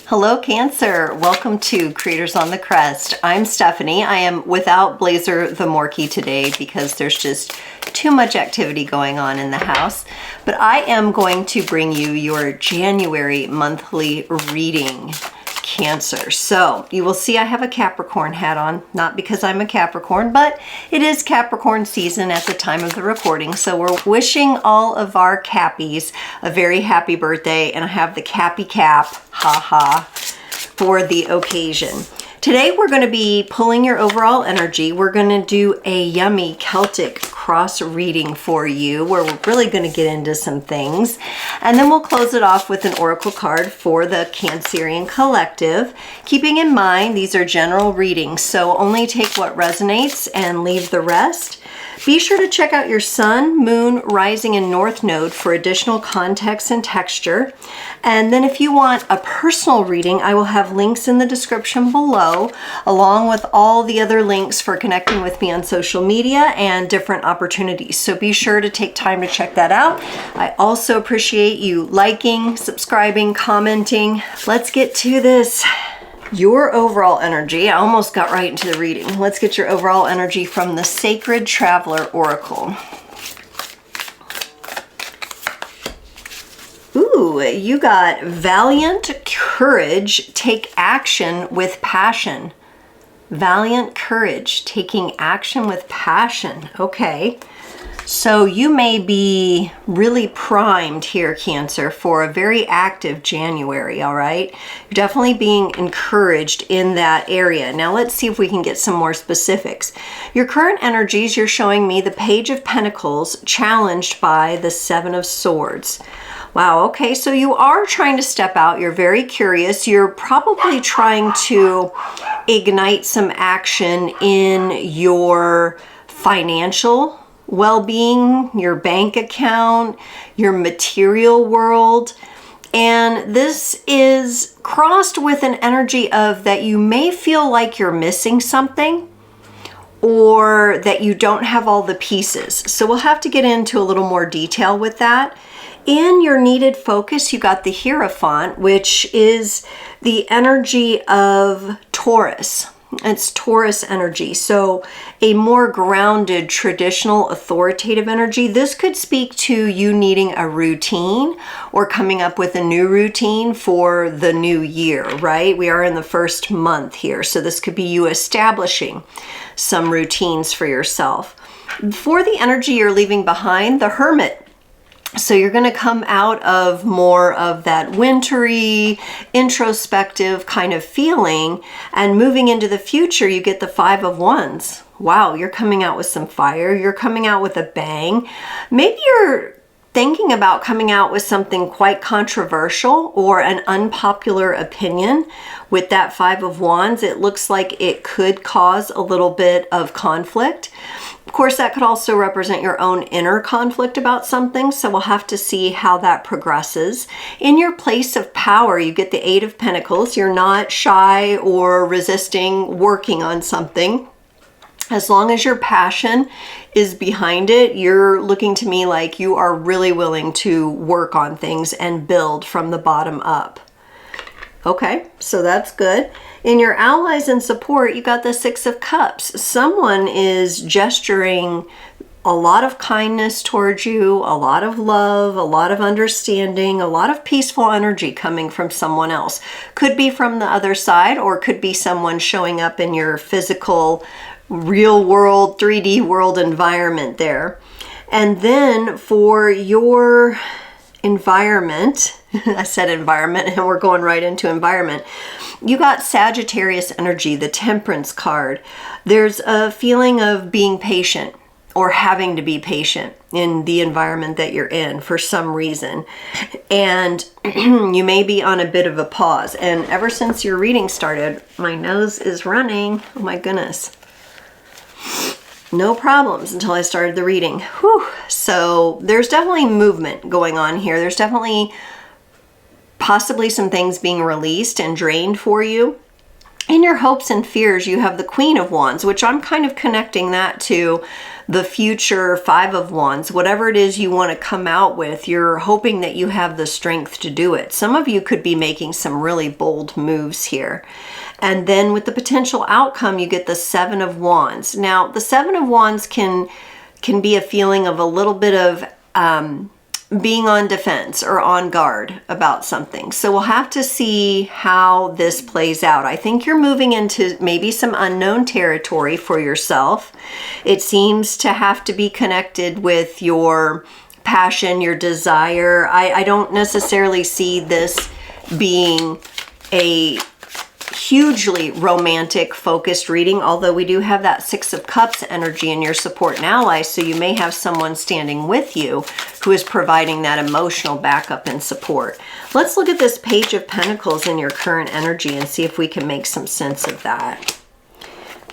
Hello Cancer, welcome to Creators on the Crest. I'm Stephanie. I am without Blazer the Morkie today because there's just too much activity going on in the house. But I am going to bring you your January monthly reading, Cancer. So you will see I have a Capricorn hat on, not because I'm a Capricorn, but it is Capricorn season at the time of the recording. So we're wishing all of our Cappies a very happy birthday, and I have the Cappy Cap, haha, for the occasion. Today we're going to be pulling your overall energy. We're going to do a yummy Celtic cross reading for you where we're really going to get into some things. And then we'll close it off with an oracle card for the Cancerian collective. Keeping in mind these are general readings, so only take what resonates and leave the rest. Be sure to check out your sun, moon, rising, and north node for additional context and texture. And then if you want a personal reading, I will have links in the description below, along with all the other links for connecting with me on social media and different opportunities. So be sure to take time to check that out. I also appreciate you liking, subscribing, commenting. Let's get to this. Your overall energy, I almost got right into the reading. Let's get your overall energy from the Sacred Traveler Oracle. Ooh, you got valiant courage, take action with passion. Valiant courage, taking action with passion. Okay. So you may be really primed here, Cancer, for a very active January, all right? You're definitely being encouraged in that area. Now let's see if we can get some more specifics. Your current energies, you're showing me the Page of Pentacles challenged by the Seven of Swords. Wow, okay, so you are trying to step out. You're very curious. You're probably trying to ignite some action in your financial well-being, your bank account, your material world. And this is crossed with an energy of that you may feel like you're missing something or that you don't have all the pieces. So we'll have to get into a little more detail with that. In your needed focus, you got the Hierophant, which is the energy of Taurus. It's Taurus energy, so a more grounded, traditional, authoritative energy. This could speak to you needing a routine or coming up with a new routine for the new year, right? We are in the first month here, so this could be you establishing some routines for yourself. For the energy you're leaving behind, the Hermit. So you're going to come out of more of that wintry, introspective kind of feeling, and moving into the future, you get the Five of Wands. Wow, you're coming out with some fire. You're coming out with a bang. Maybe you're thinking about coming out with something quite controversial or an unpopular opinion. With that Five of Wands, it looks like it could cause a little bit of conflict. Of course, that could also represent your own inner conflict about something, so we'll have to see how that progresses. In your place of power, you get the Eight of Pentacles. You're not shy or resisting working on something. As long as your passion is behind it, you're looking to me like you are really willing to work on things and build from the bottom up. Okay, so that's good. In your allies and support, you got the Six of Cups. Someone is gesturing a lot of kindness towards you, a lot of love, a lot of understanding, a lot of peaceful energy coming from someone else. Could be from the other side, or could be someone showing up in your physical, real world, 3D world environment there. And then for your environment, I said environment and we're going right into environment. You got Sagittarius energy, the Temperance card. There's a feeling of being patient or having to be patient in the environment that you're in for some reason. And you may be on a bit of a pause. And ever since your reading started, my nose is running. Oh my goodness. No problems until I started the reading. Whew. So there's definitely movement going on here. There's definitely possibly some things being released and drained for you. In your hopes and fears, you have the Queen of Wands, which I'm kind of connecting that to the future Five of Wands. Whatever it is you want to come out with, you're hoping that you have the strength to do it. Some of you could be making some really bold moves here. And then with the potential outcome, you get the Seven of Wands. Now, the Seven of Wands can be a feeling of a little bit of being on defense or on guard about something. So we'll have to see how this plays out. I think you're moving into maybe some unknown territory for yourself. It seems to have to be connected with your passion, your desire. I don't necessarily see this being a hugely romantic focused reading, although we do have that Six of Cups energy in your support and ally, so you may have someone standing with you who is providing that emotional backup and support. Let's look at this Page of Pentacles in your current energy and see if we can make some sense of that.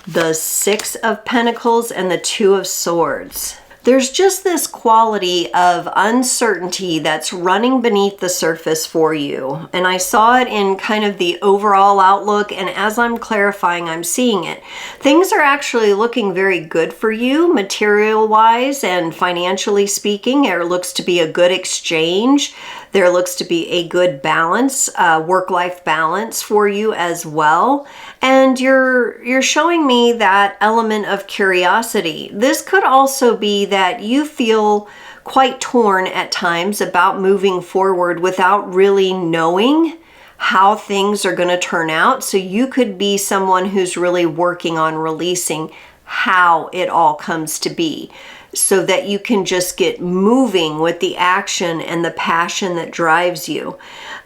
The Six of Pentacles and the Two of Swords. There's just this quality of uncertainty that's running beneath the surface for you. And I saw it in kind of the overall outlook, and as I'm clarifying, I'm seeing it. Things are actually looking very good for you, material-wise and financially speaking. There looks to be a good exchange. There looks to be a good balance, work-life balance for you as well. And you're showing me that element of curiosity. This could also be that you feel quite torn at times about moving forward without really knowing how things are going to turn out. So you could be someone who's really working on releasing how it all comes to be, so that you can just get moving with the action and the passion that drives you.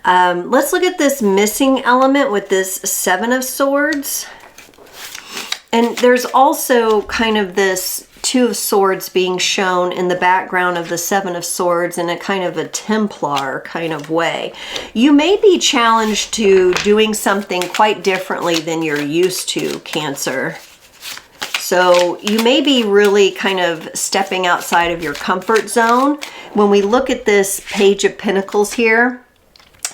Let's look at this missing element with this Seven of Swords. And there's also kind of this Two of Swords being shown in the background of the Seven of Swords in a kind of a Templar kind of way. You may be challenged to doing something quite differently than you're used to, Cancer. So you may be really kind of stepping outside of your comfort zone. When we look at this Page of Pentacles here,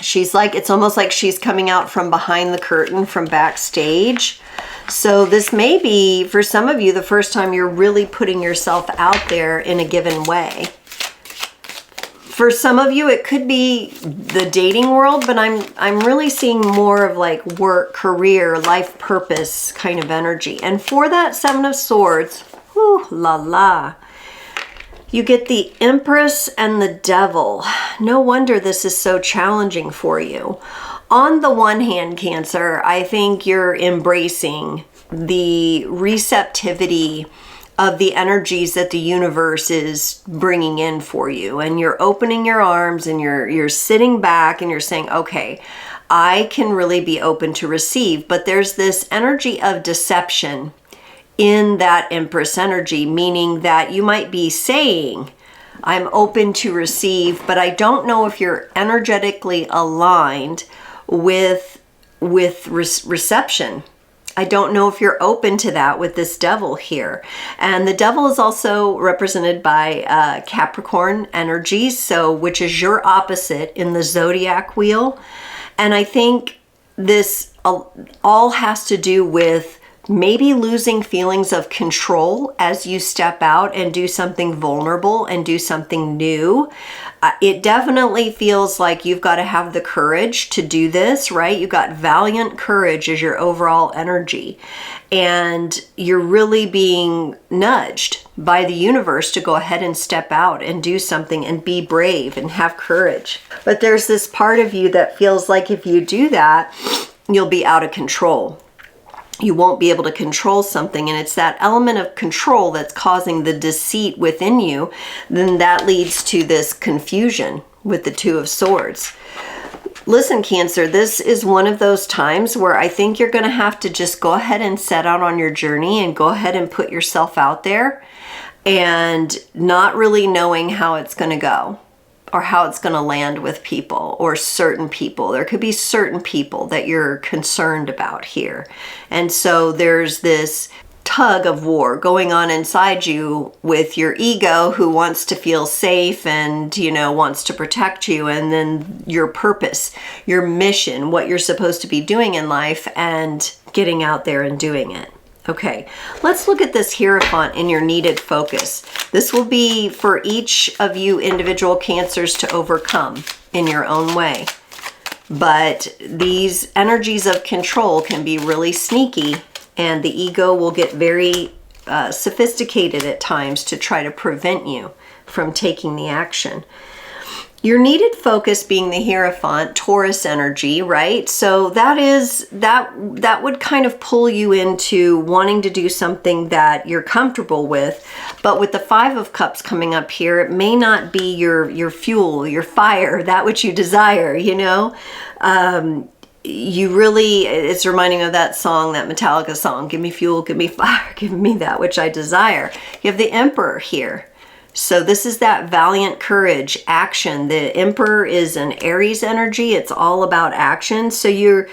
she's like, it's almost like she's coming out from behind the curtain from backstage. So this may be, for some of you, the first time you're really putting yourself out there in a given way. For some of you, it could be the dating world, but I'm really seeing more of like work, career, life purpose kind of energy. And for that Seven of Swords, whew, la la, you get the Empress and the Devil. No wonder this is so challenging for you. On the one hand, Cancer, I think you're embracing the receptivity of the energies that the universe is bringing in for you, and you're opening your arms and you're sitting back and you're saying, okay, I can really be open to receive. But there's this energy of deception in that Empress energy, meaning that you might be saying, I'm open to receive, but I don't know if you're energetically aligned with reception. I don't know if you're open to that with this Devil here. And the Devil is also represented by Capricorn energy, so which is your opposite in the zodiac wheel. And I think this all has to do with maybe losing feelings of control as you step out and do something vulnerable and do something new. It definitely feels like you've got to have the courage to do this, right? You've got valiant courage as your overall energy. And you're really being nudged by the universe to go ahead and step out and do something and be brave and have courage. But there's this part of you that feels like if you do that, you'll be out of control. You won't be able to control something, and it's that element of control that's causing the deceit within you. Then that leads to this confusion with the Two of Swords. Listen, Cancer, this is one of those times where I think you're going to have to just go ahead and set out on your journey and go ahead and put yourself out there, and not really knowing how it's going to go or how it's going to land with people or certain people. There could be certain people that you're concerned about here. And so there's this tug of war going on inside you with your ego, who wants to feel safe and, you know, wants to protect you, and then your purpose, your mission, what you're supposed to be doing in life, and getting out there and doing it. Okay, let's look at this Hierophant in your needed focus. This will be for each of you individual Cancers to overcome in your own way. But these energies of control can be really sneaky, and the ego will get very sophisticated at times to try to prevent you from taking the action. Your needed focus being the Hierophant, Taurus energy, right? So that would kind of pull you into wanting to do something that you're comfortable with. But with the Five of Cups coming up here, it may not be your fuel, your fire, that which you desire, you know? You really, it's reminding me of that song, that Metallica song, give me fuel, give me fire, give me that which I desire. You have the Emperor here. So this is that valiant courage, action. The Emperor is an Aries energy. It's all about action. So you're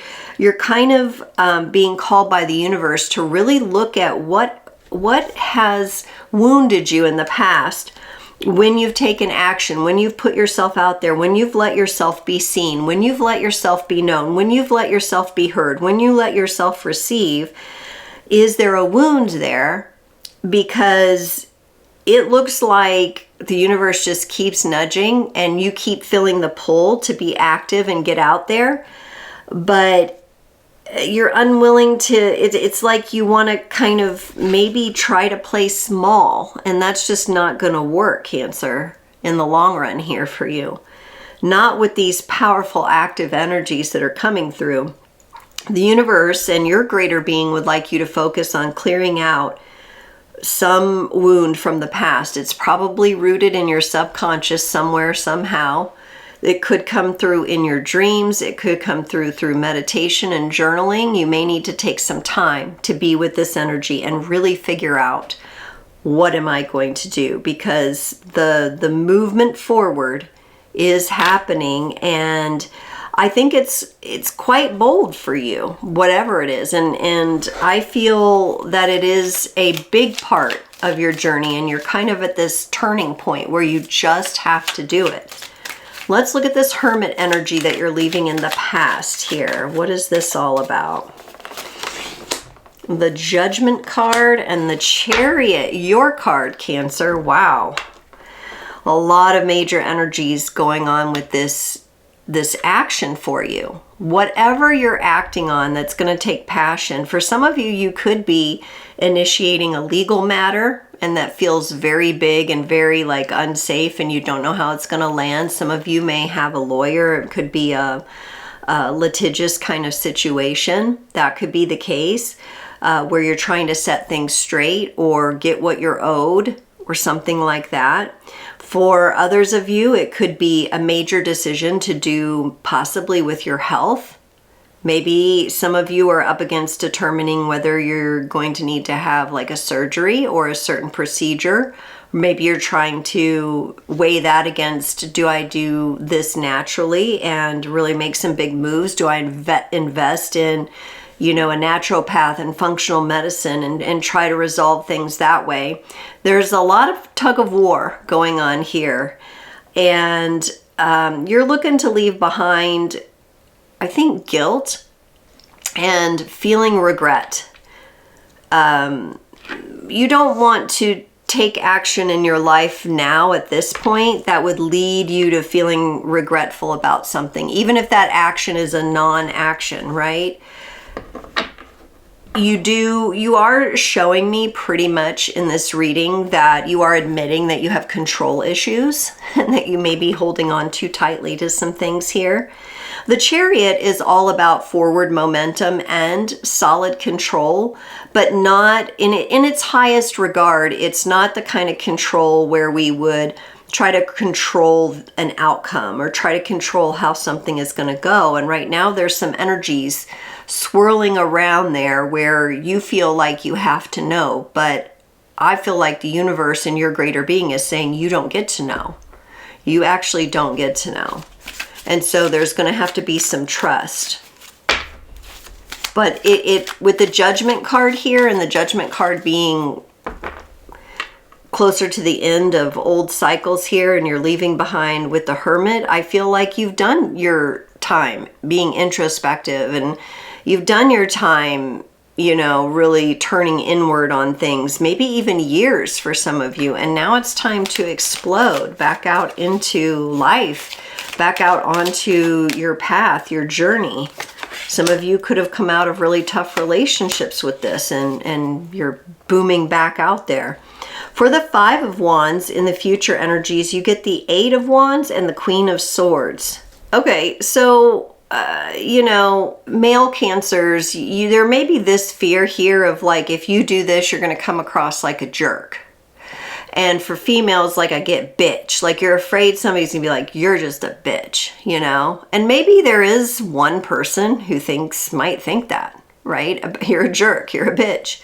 kind of being called by the universe to really look at what has wounded you in the past when you've taken action, when you've put yourself out there, when you've let yourself be seen, when you've let yourself be known, when you've let yourself be heard, when you let yourself receive. Is there a wound there? Because it looks like the universe just keeps nudging and you keep feeling the pull to be active and get out there, but you're unwilling to, it's like you want to kind of maybe try to play small, and that's just not going to work, Cancer, in the long run here for you. Not with these powerful active energies that are coming through. The universe and your greater being would like you to focus on clearing out some wound from the past. It's probably rooted in your subconscious somewhere, somehow. It could come through in your dreams. It could come through meditation and journaling. You may need to take some time to be with this energy and really figure out, what am I going to do? Because the movement forward is happening, and I think it's quite bold for you, whatever it is. And I feel that it is a big part of your journey, and you're kind of at this turning point where you just have to do it. Let's look at this Hermit energy that you're leaving in the past here. What is this all about? The Judgment card and the Chariot, your card, Cancer. Wow. A lot of major energies going on with this action for you. Whatever you're acting on that's going to take passion. For some of you, you could be initiating a legal matter, and that feels very big and very like unsafe, and you don't know how it's going to land. Some of you may have a lawyer. It could be a litigious kind of situation. That could be the case, where you're trying to set things straight or get what you're owed or something like that. For others of you, it could be a major decision to do possibly with your health. Maybe some of you are up against determining whether you're going to need to have like a surgery or a certain procedure. Maybe you're trying to weigh that against, do I do this naturally and really make some big moves? Do I invest in, a naturopath and functional medicine and try to resolve things that way? There's a lot of tug of war going on here. And you're looking to leave behind, I think, guilt and feeling regret. You don't want to take action in your life now at this point that would lead you to feeling regretful about something, even if that action is a non-action, right? You are showing me pretty much in this reading that you are admitting that you have control issues and that you may be holding on too tightly to some things here. The Chariot is all about forward momentum and solid control, but not in its highest regard. It's not the kind of control where we would try to control an outcome or try to control how something is going to go. And right now there's some energies swirling around there where you feel like you have to know, but I feel like the universe and your greater being is saying you don't get to know. You actually don't get to know. And so there's going to have to be some trust. But it with the Judgment card here, and the Judgment card being closer to the end of old cycles here, and you're leaving behind with the Hermit, I feel like you've done your time being introspective, and You've done your time, you know, really turning inward on things, maybe even years for some of you. And now it's time to explode back out into life, back out onto your path, your journey. Some of you could have come out of really tough relationships with this, and you're booming back out there. For the 5 of Wands in the future energies, you get the 8 of Wands and the Queen of Swords. Okay, so, you know, male Cancers, there may be this fear here of like, if you do this, you're going to come across like a jerk. And for females, like, I get bitch. Like, you're afraid somebody's going to be like, you're just a bitch, you know? And maybe there is one person who might think that, right? You're a jerk, you're a bitch.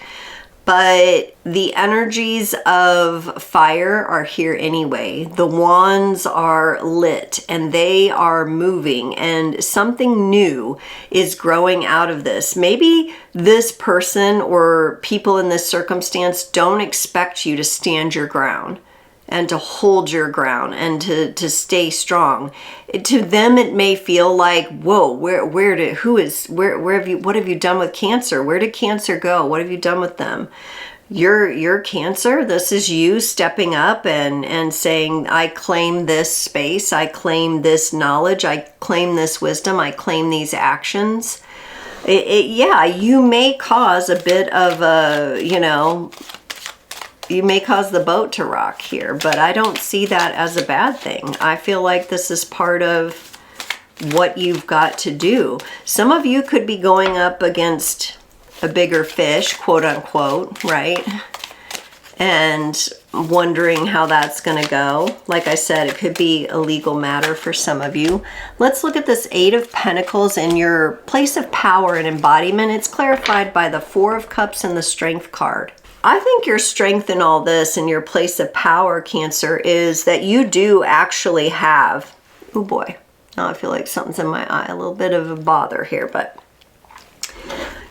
But the energies of fire are here anyway. The wands are lit and they are moving, and something new is growing out of this. Maybe this person or people in this circumstance don't expect you to stand your ground and to hold your ground and to stay strong. To them, it may feel like, whoa, what have you done with Cancer? Where did Cancer go? What have you done with them? You're Cancer. This is you stepping up and saying, I claim this space. I claim this knowledge. I claim this wisdom. I claim these actions. Yeah, you may cause a bit of a, you know, you may cause the boat to rock here, but I don't see that as a bad thing. I feel like this is part of what you've got to do. Some of you could be going up against a bigger fish, quote unquote, right? And wondering how that's going to go. Like I said, it could be a legal matter for some of you. Let's look at this 8 of Pentacles in your place of power and embodiment. It's clarified by the 4 of Cups and the Strength card. I think your strength in all this and your place of power, Cancer, is that you do actually have, oh boy, now I feel like something's in my eye, a little bit of a bother here, but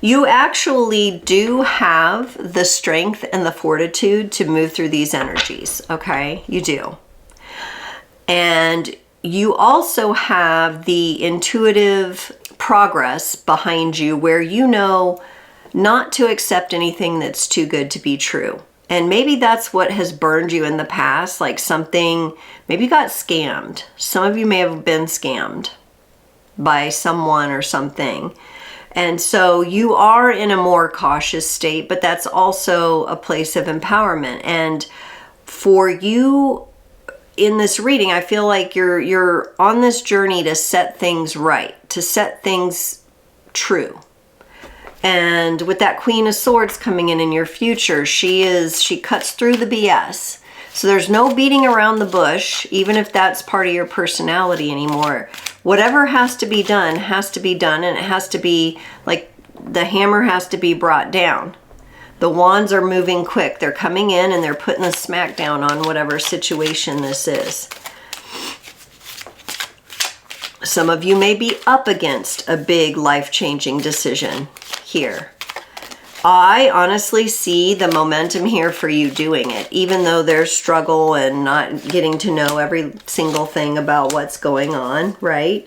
you actually do have the strength and the fortitude to move through these energies, okay? You do. And you also have the intuitive progress behind you where you know not to accept anything that's too good to be true. And maybe that's what has burned you in the past, like something, maybe you got scammed. Some of you may have been scammed by someone or something. And so you are in a more cautious state, but that's also a place of empowerment. And for you in this reading, I feel like you're on this journey to set things right, to set things true. And with that Queen of Swords coming in your future, she cuts through the BS. So there's no beating around the bush, even if that's part of your personality anymore. Whatever has to be done, and it has to be, like, the hammer has to be brought down. The wands are moving quick. They're coming in and they're putting the smack down on whatever situation this is. Some of you may be up against a big life-changing decision here. I honestly see the momentum here for you doing it, even though there's struggle and not getting to know every single thing about what's going on, right?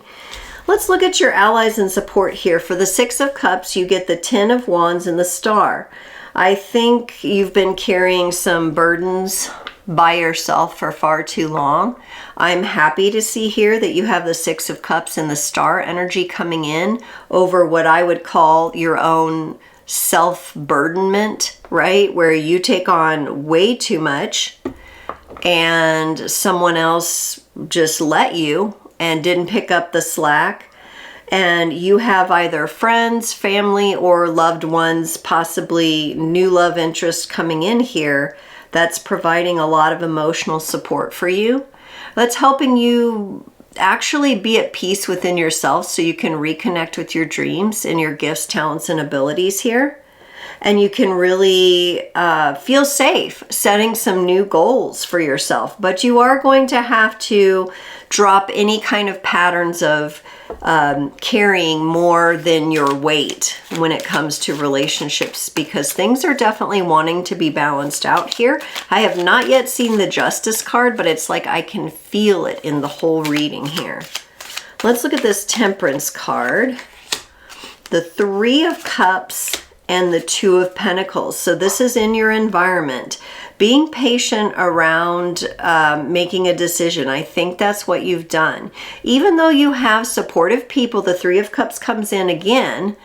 Let's look at your allies and support here. For the 6 of Cups, you get the 10 of Wands and the Star. I think you've been carrying some burdens by yourself for far too long. I'm happy to see here that you have the 6 of Cups and the Star energy coming in over what I would call your own self-burdenment, right? Where you take on way too much and someone else just let you and didn't pick up the slack. And you have either friends, family, or loved ones, possibly new love interest coming in here that's providing a lot of emotional support for you. That's helping you actually be at peace within yourself so you can reconnect with your dreams and your gifts, talents, and abilities here. And you can really feel safe setting some new goals for yourself. But you are going to have to drop any kind of patterns of carrying more than your weight when it comes to relationships, because things are definitely wanting to be balanced out here. I have not yet seen the Justice card, but it's like I can feel it in the whole reading here. Let's look at this Temperance card. the Three of Cups and the Two of Pentacles. So this is in your environment. Being patient around making a decision. I think that's what you've done. Even though you have supportive people, the Three of Cups comes in again,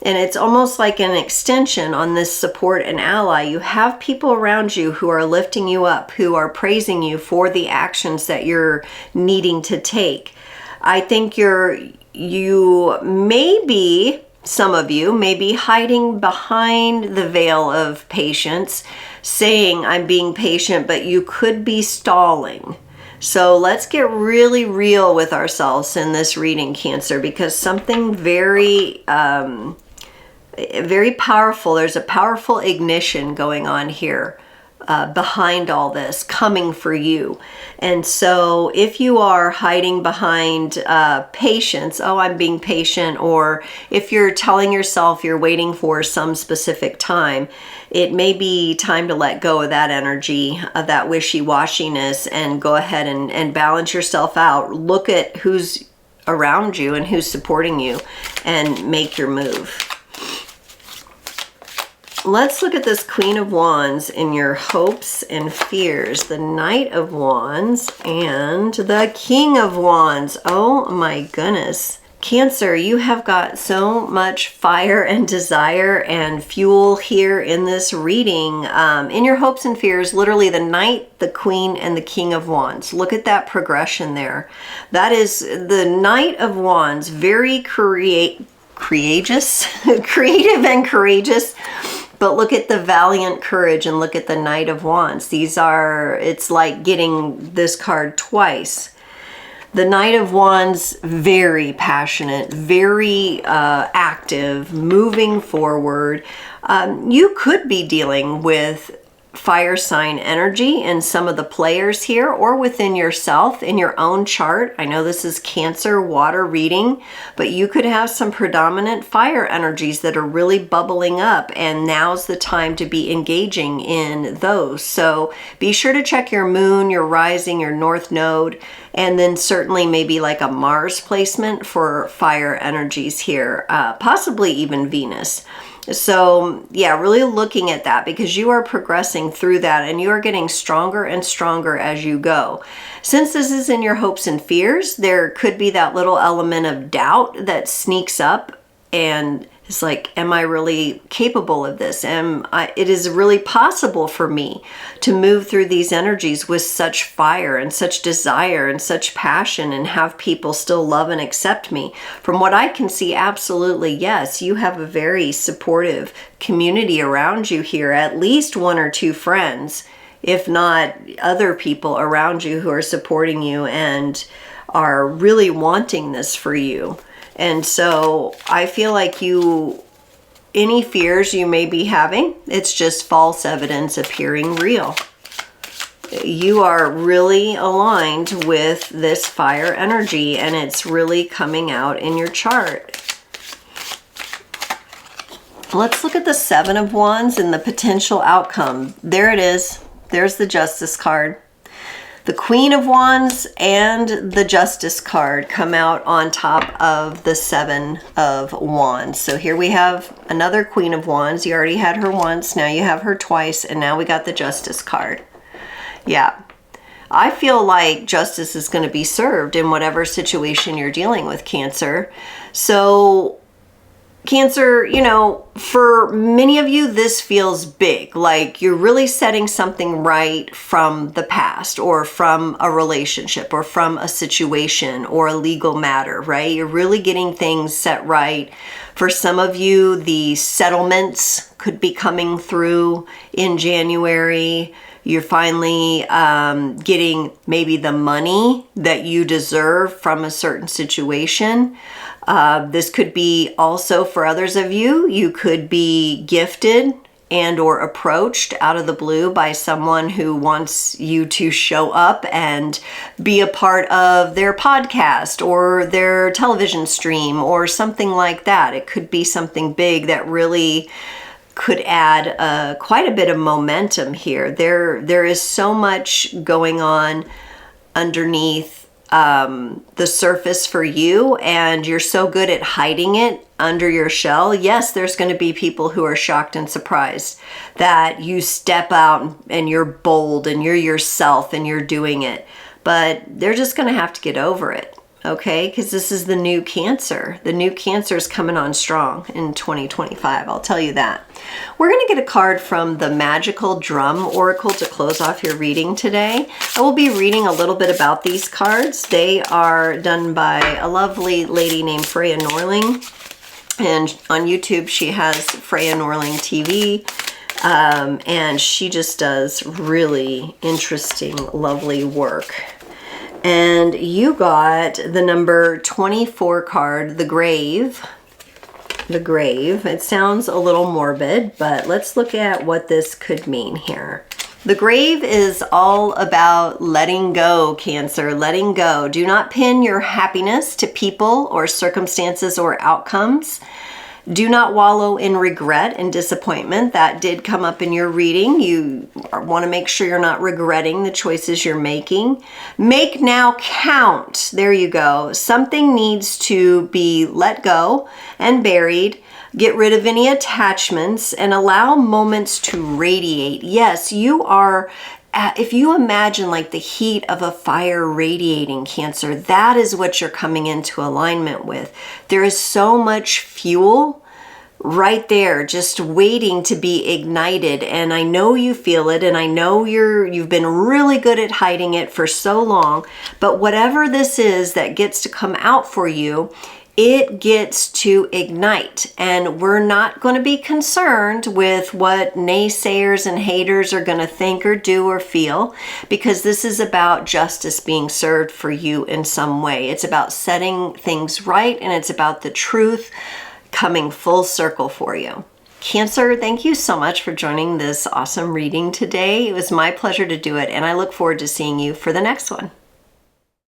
and it's almost like an extension on this support and ally. You have people around you who are lifting you up, who are praising you for the actions that you're needing to take. I think some of you may be hiding behind the veil of patience, saying, I'm being patient, but you could be stalling. So let's get really real with ourselves in this reading, Cancer, because something very powerful, there's a powerful ignition going on here behind all this, coming for you. And so if you are hiding behind patience, oh, I'm being patient, or if you're telling yourself you're waiting for some specific time, it may be time to let go of that energy, of that wishy-washiness, and go ahead and balance yourself out. Look at who's around you and who's supporting you and make your move. Let's look at this Queen of Wands in your hopes and fears, the Knight of Wands, and the King of Wands. Oh my goodness. Cancer, you have got so much fire and desire and fuel here in this reading. In your hopes and fears, literally the Knight, the Queen, and the King of Wands. Look at that progression there. That is the Knight of Wands, very creative and courageous. But look at the valiant courage and look at the Knight of Wands. It's like getting this card twice. The Knight of Wands, very passionate, very active, moving forward. You could be dealing with fire sign energy in some of the players here, or within yourself in your own chart. I know this is Cancer water reading, but you could have some predominant fire energies that are really bubbling up, and now's the time to be engaging in those. So be sure to check your moon, your rising, your north node, and then certainly maybe like a Mars placement for fire energies here, possibly even Venus. So yeah, really looking at that, because you are progressing through that and you are getting stronger and stronger as you go. Since this is in your hopes and fears, there could be that little element of doubt that sneaks up and it's like, am I really capable of this? It is really possible for me to move through these energies with such fire and such desire and such passion and have people still love and accept me. From what I can see, absolutely yes. You have a very supportive community around you here, at least one or two friends, if not other people around you who are supporting you and are really wanting this for you. And so I feel like any fears you may be having, it's just false evidence appearing real. You are really aligned with this fire energy and it's really coming out in your chart. Let's look at the Seven of Wands and the potential outcome. There it is. There's the Justice card. The Queen of Wands and the Justice card come out on top of the Seven of Wands. So here we have another Queen of Wands. You already had her once, now you have her twice, and now we got the Justice card. Yeah, I feel like justice is going to be served in whatever situation you're dealing with, Cancer. So Cancer, for many of you, this feels big, like you're really setting something right from the past or from a relationship or from a situation or a legal matter, right? You're really getting things set right. For some of you, the settlements could be coming through in January. You're finally getting maybe the money that you deserve from a certain situation. This could be also for others of you. You could be gifted and or approached out of the blue by someone who wants you to show up and be a part of their podcast or their television stream or something like that. It could be something big that really could add quite a bit of momentum here. There is so much going on underneath the surface for you and you're so good at hiding it under your shell, yes, there's going to be people who are shocked and surprised that you step out and you're bold and you're yourself and you're doing it. But they're just going to have to get over it, okay? Because this is the new Cancer. The new Cancer is coming on strong in 2025, I'll tell you that. We're going to get a card from the Magical Drum Oracle to close off your reading today. I will be reading a little bit about these cards. They are done by a lovely lady named Freya Norling. And on YouTube, she has Freya Norling TV. And she just does really interesting, lovely work. And you got the number 24 card, the Grave. The Grave. It sounds a little morbid, but let's look at what this could mean here. The Grave is all about letting go, Cancer, letting go. Do not pin your happiness to people or circumstances or outcomes. Do not wallow in regret and disappointment. That did come up in your reading. You want to make sure you're not regretting the choices you're making. Make now count. There you go. Something needs to be let go and buried. Get rid of any attachments and allow moments to radiate. Yes, you are. If you imagine like the heat of a fire radiating, Cancer, that is what you're coming into alignment with. There is so much fuel right there just waiting to be ignited, and I know you feel it, and I know you've been really good at hiding it for so long, but whatever this is that gets to come out for you, it gets to ignite. And we're not going to be concerned with what naysayers and haters are going to think or do or feel, because this is about justice being served for you in some way. It's about setting things right, and it's about the truth coming full circle for you. Cancer, thank you so much for joining this awesome reading today. It was my pleasure to do it, and I look forward to seeing you for the next one.